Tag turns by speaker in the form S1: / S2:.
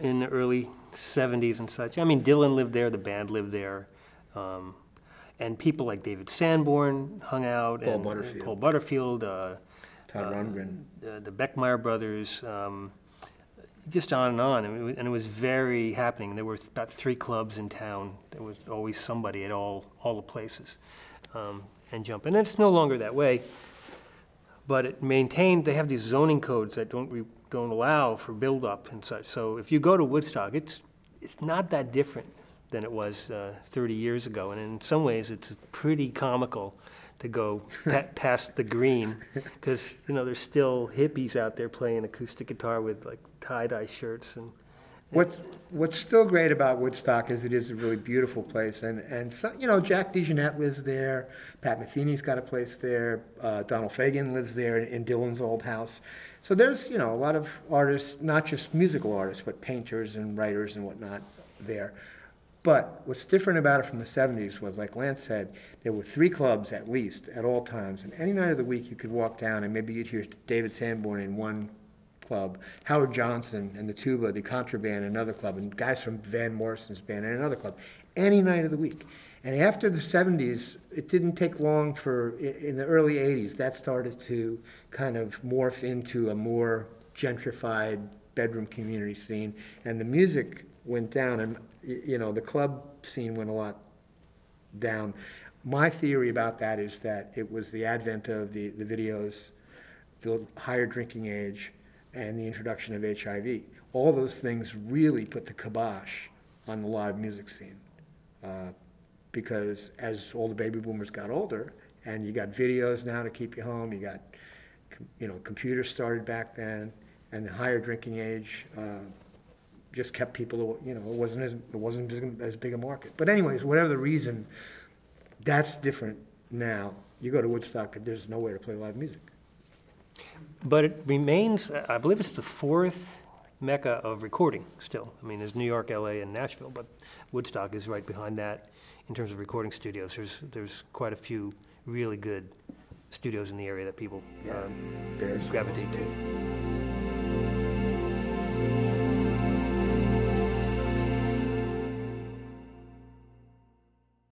S1: in the early 70s and such. I mean, Dylan lived there, the band lived there. And people like David Sanborn hung out. Paul Butterfield.
S2: Todd Rundgren.
S1: The Beckmeyer brothers. Just on and on. And it was very happening. There were about 3 clubs in town. There was always somebody at all the places. And jump. And it's no longer that way. But it maintained, they have these zoning codes that don't allow for build-up and such. So if you go to Woodstock, it's not that different than it was 30 years ago. And in some ways, it's pretty comical to go past the green, because there's still hippies out there playing acoustic guitar with like tie-dye shirts. And
S2: what's still great about Woodstock is it is a really beautiful place, and so, Jack DeJohnette lives there, Pat Metheny's got a place there, Donald Fagen lives there in Dylan's old house. So there's a lot of artists, not just musical artists, but painters and writers and whatnot there. But what's different about it from the 70s was, like Lance said, there were 3 clubs at least at all times, and any night of the week you could walk down and maybe you'd hear David Sanborn in one club, Howard Johnson and the Tuba, the Contraband, another club, and guys from Van Morrison's band in another club, any night of the week. And after the 70s, it didn't take long in the early 80s, that started to kind of morph into a more gentrified bedroom community scene, and the music went down, and the club scene went a lot down. My theory about that is that it was the advent of the videos, the higher drinking age, and the introduction of HIV. All those things really put the kibosh on the live music scene. Because as all the baby boomers got older, and you got videos now to keep you home, you got computers started back then, and the higher drinking age just kept people, it wasn't as big a market. But anyways, whatever the reason, that's different now. You go to Woodstock, there's nowhere to play live music.
S1: But it remains, I believe it's the 4th mecca of recording still. I mean, there's New York, LA, and Nashville, but Woodstock is right behind that in terms of recording studios. There's quite a few really good studios in the area that people gravitate to.